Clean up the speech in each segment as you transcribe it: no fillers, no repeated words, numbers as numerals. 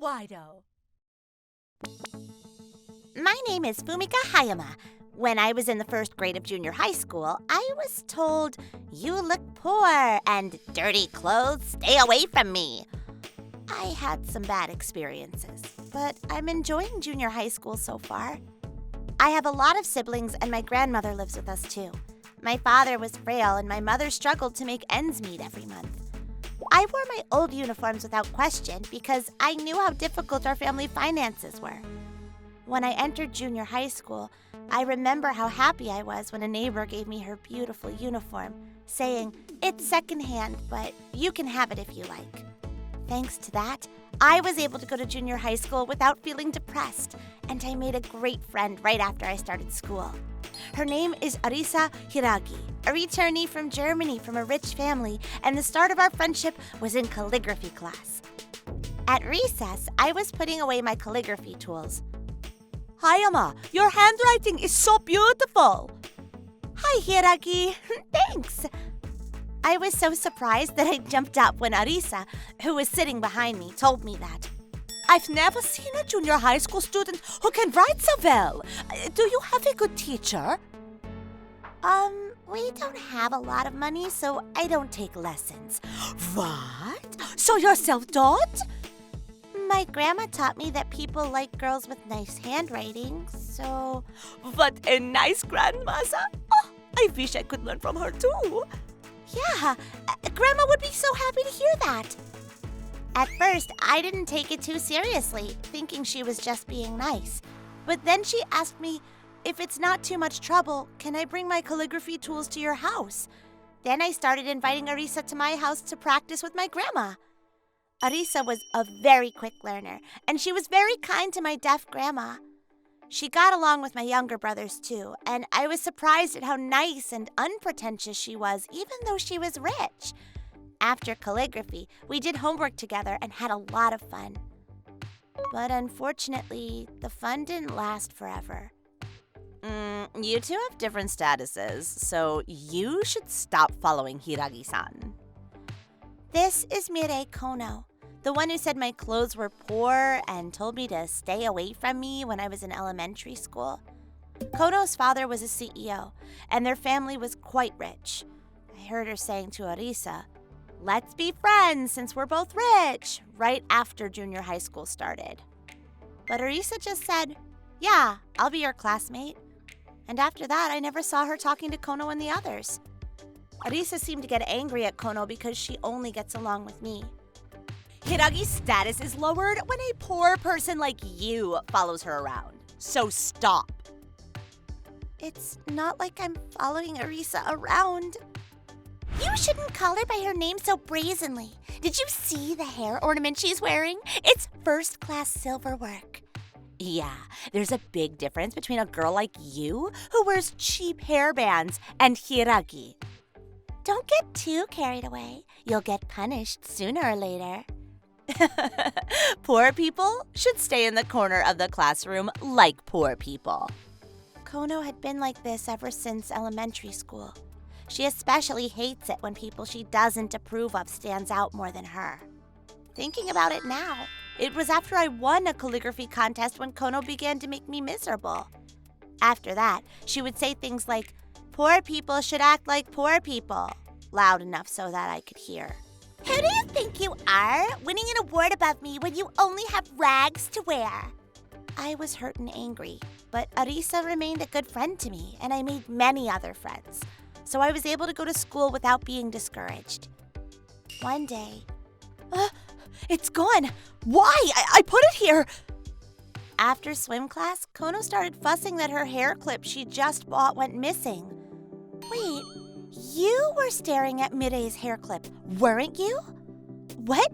Manga-Waido. My name is Fumika Hayama. When I was in the first grade of junior high school, I was told, "You look poor and dirty clothes, stay away from me." I had some bad experiences, but I'm enjoying junior high school so far. I have a lot of siblings and my grandmother lives with us too. My father was frail and my mother struggled to make ends meet every month. I wore my old uniforms without question because I knew how difficult our family finances were. When I entered junior high school, I remember how happy I was when a neighbor gave me her beautiful uniform, saying, "It's secondhand, but you can have it if you like." Thanks to that, I was able to go to junior high school without feeling depressed, and I made a great friend right after I started school. Her name is Arisa Hiragi, a returnee from Germany from a rich family, and the start of our friendship was in calligraphy class. At recess, I was putting away my calligraphy tools. Hayama, your handwriting is so beautiful. "Hi, Hiragi." "Thanks." I was so surprised that I jumped up when Arisa, who was sitting behind me, told me that. I've never seen a junior high school student who can write so well. Do you have a good teacher? We don't have a lot of money, so I don't take lessons. What? So you're self-taught? My grandma taught me that people like girls with nice handwriting, so... What a nice grandmother. Oh, I wish I could learn from her too. Yeah, Grandma would be so happy to hear that. At first, I didn't take it too seriously, thinking she was just being nice. But then she asked me, if it's not too much trouble, can I bring my calligraphy tools to your house? Then I started inviting Arisa to my house to practice with my grandma. Arisa was a very quick learner, and she was very kind to my deaf grandma. She got along with my younger brothers too, and I was surprised at how nice and unpretentious she was, even though she was rich. After calligraphy, we did homework together and had a lot of fun. But unfortunately, the fun didn't last forever. You two have different statuses, so you should stop following Hiragi-san. This is Mirei Kono, the one who said my clothes were poor and told me to stay away from me when I was in elementary school. Kono's father was a CEO, and their family was quite rich. I heard her saying to Arisa, "Let's be friends since we're both rich," right after junior high school started. But Arisa just said, "Yeah, I'll be your classmate." And after that, I never saw her talking to Kono and the others. Arisa seemed to get angry at Kono because she only gets along with me. Hiragi's status is lowered when a poor person like you follows her around. So stop. It's not like I'm following Arisa around. You shouldn't call her by her name so brazenly. Did you see the hair ornament she's wearing? It's first-class silver work. Yeah, there's a big difference between a girl like you who wears cheap hairbands and Hiragi. Don't get too carried away. You'll get punished sooner or later. Poor people should stay in the corner of the classroom like poor people. Kono had been like this ever since elementary school. She especially hates it when people she doesn't approve of stands out more than her. Thinking about it now, it was after I won a calligraphy contest when Kono began to make me miserable. After that, she would say things like, "Poor people should act like poor people," loud enough so that I could hear. "Who do you think you are, winning an award above me when you only have rags to wear?" I was hurt and angry, but Arisa remained a good friend to me, and I made many other friends, so I was able to go to school without being discouraged. One day... It's gone! Why? I put it here! After swim class, Kono started fussing that her hair clip she just bought went missing. Wait, you were staring at Mirei's hair clip, weren't you? What?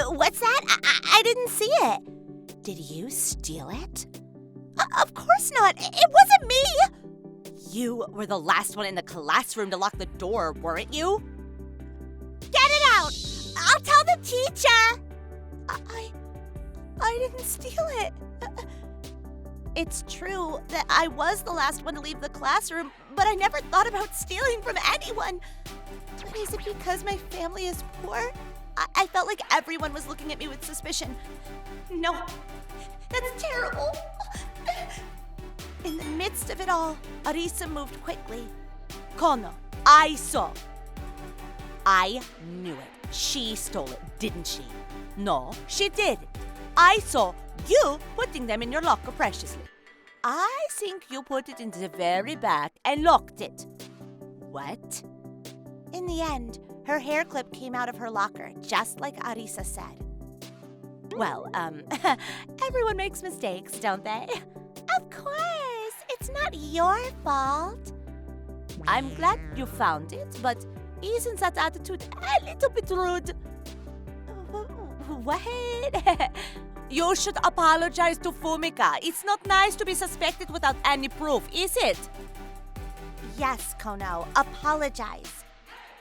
What's that? I didn't see it. Did you steal it? Of course not. It wasn't me. You were the last one in the classroom to lock the door, weren't you? Get it out! I'll tell the teacher! I didn't steal it. It's true that I was the last one to leave the classroom, but I never thought about stealing from anyone. But is it because my family is poor? I felt like everyone was looking at me with suspicion. No, that's terrible. In the midst of it all, Arisa moved quickly. Kono, I saw. I knew it. She stole it, didn't she? No, she did. I saw you putting them in your locker preciously. I think you put it in the very back and locked it. What? In the end, her hair clip came out of her locker, just like Arisa said. Well, everyone makes mistakes, don't they? Of course, it's not your fault. I'm glad you found it, but isn't that attitude a little bit rude? What? You should apologize to Fumika. It's not nice to be suspected without any proof, is it? Yes, Kono, apologize.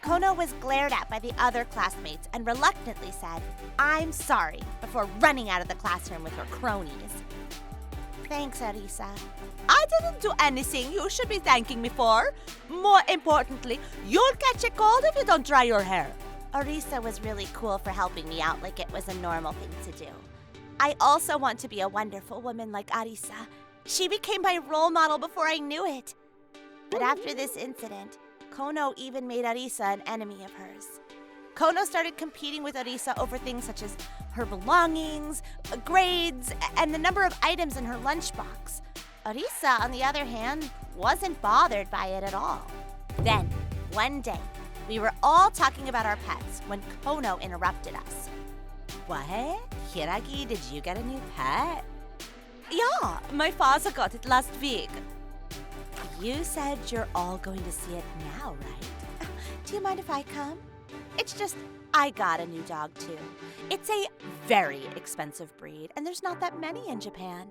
Kono was glared at by the other classmates and reluctantly said, "I'm sorry," before running out of the classroom with her cronies. Thanks, Arisa. I didn't do anything you should be thanking me for. More importantly, you'll catch a cold if you don't dry your hair. Arisa was really cool for helping me out like it was a normal thing to do. I also want to be a wonderful woman like Arisa. She became my role model before I knew it. But after this incident, Kono even made Arisa an enemy of hers. Kono started competing with Arisa over things such as her belongings, grades, and the number of items in her lunchbox. Arisa, on the other hand, wasn't bothered by it at all. Then, one day, we were all talking about our pets when Kono interrupted us. What? Hiragi, did you get a new pet? Yeah, my father got it last week. You said you're all going to see it now, right? Do you mind if I come? It's just, I got a new dog too. It's a very expensive breed, and there's not that many in Japan.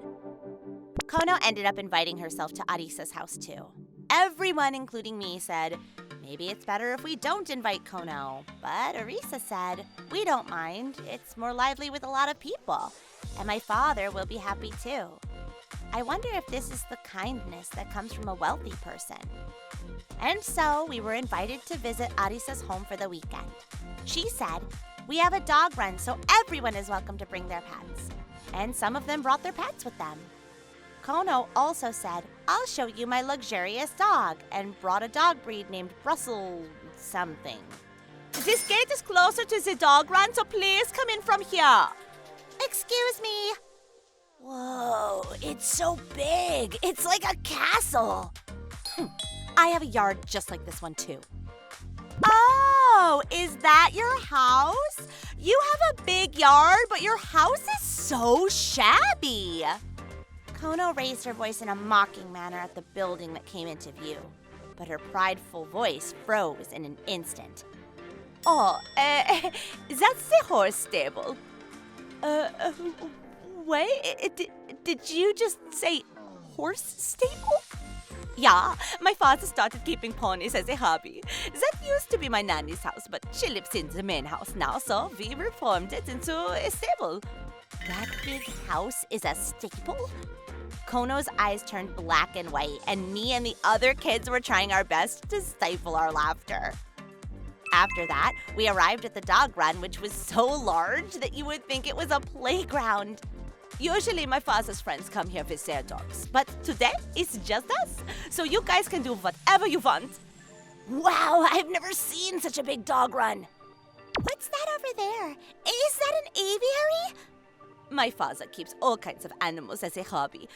Kono ended up inviting herself to Arisa's house too. Everyone, including me, said, maybe it's better if we don't invite Kono. But Arisa said, we don't mind. It's more lively with a lot of people. And my father will be happy too. I wonder if this is the kindness that comes from a wealthy person. And so we were invited to visit Arisa's home for the weekend. She said, we have a dog run, so everyone is welcome to bring their pets. And some of them brought their pets with them. Kono also said, I'll show you my luxurious dog, and brought a dog breed named Brussels something. This gate is closer to the dog run, so please come in from here. Excuse me. Whoa, it's so big. It's like a castle. I have a yard just like this one too. Oh, is that your house? You have a big yard, but your house is so shabby. Kono raised her voice in a mocking manner at the building that came into view, but her prideful voice froze in an instant. Oh, that's the horse stable. Wait, did you just say horse stable? Yeah, my father started keeping ponies as a hobby. That used to be my nanny's house, but she lives in the main house now, so we reformed it into a stable. That big house is a stable? Kono's eyes turned black and white, and me and the other kids were trying our best to stifle our laughter. After that, we arrived at the dog run, which was so large that you would think it was a playground. Usually my father's friends come here with their dogs, but today it's just us, so you guys can do whatever you want. Wow, I've never seen such a big dog run. What's that over there? Is that an aviary? My father keeps all kinds of animals as a hobby.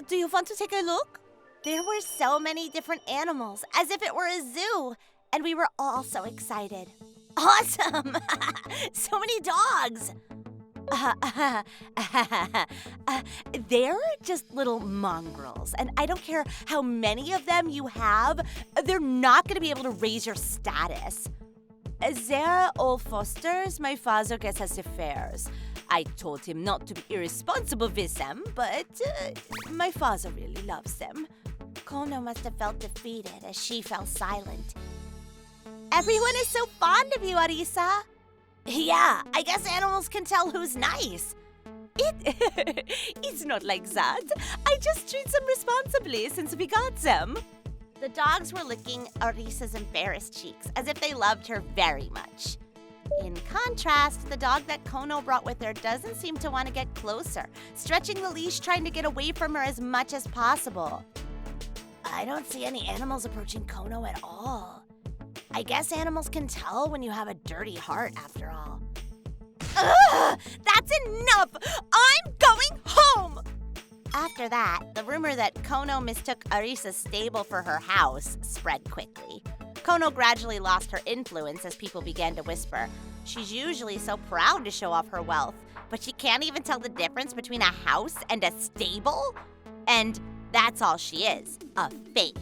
Do you want to take a look? There were so many different animals, as if it were a zoo, and we were all so excited. Awesome! So many dogs! They're just little mongrels, and I don't care how many of them you have, they're not going to be able to raise your status. They're all fosters my father gets as affairs. I told him not to be irresponsible with them, but my father really loves them. Kono must have felt defeated as she fell silent. Everyone is so fond of you, Arisa. Yeah, I guess animals can tell who's nice. It's not like that. I just treat them responsibly since we got them. The dogs were licking Arisa's embarrassed cheeks as if they loved her very much. In contrast, the dog that Kono brought with her doesn't seem to want to get closer, stretching the leash trying to get away from her as much as possible. I don't see any animals approaching Kono at all. I guess animals can tell when you have a dirty heart, after all. Ugh! That's enough! I'm going home! After that, the rumor that Kono mistook Arisa's stable for her house spread quickly. Kono gradually lost her influence as people began to whisper. She's usually so proud to show off her wealth, but she can't even tell the difference between a house and a stable? And that's all she is, a fake.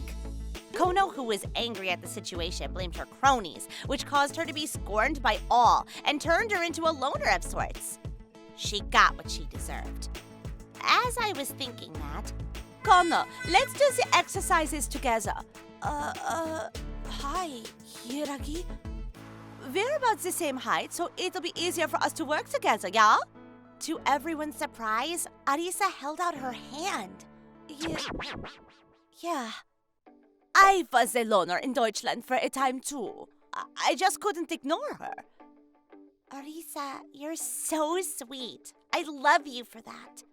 Kono, who was angry at the situation, blamed her cronies, which caused her to be scorned by all and turned her into a loner of sorts. She got what she deserved. As I was thinking that, Kono, let's do the exercises together. Hi, Hiragi. We're about the same height, so it'll be easier for us to work together, yeah? to everyone's surprise, Arisa held out her hand. Yeah. I was a loner in Deutschland for a time too. I just couldn't ignore her. Arisa, you're so sweet. I love you for that.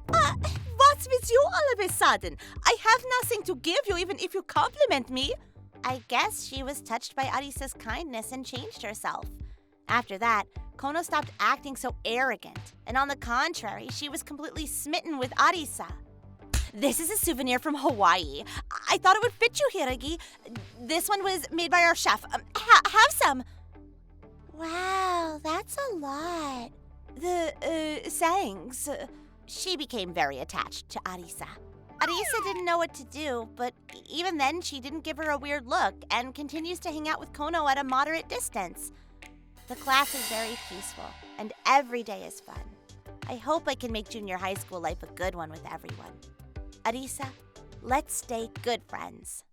What's with you all of a sudden? I have nothing to give you even if you compliment me. I guess she was touched by Arisa's kindness and changed herself. After that, Kono stopped acting so arrogant, and on the contrary, she was completely smitten with Arisa. This is a souvenir from Hawaii. I thought it would fit you, Hiragi. This one was made by our chef. Have some. Wow, that's a lot. Thanks. She became very attached to Arisa. Arisa didn't know what to do, but even then she didn't give her a weird look and continues to hang out with Kono at a moderate distance. The class is very peaceful, and every day is fun. I hope I can make junior high school life a good one with everyone. Arisa, let's stay good friends.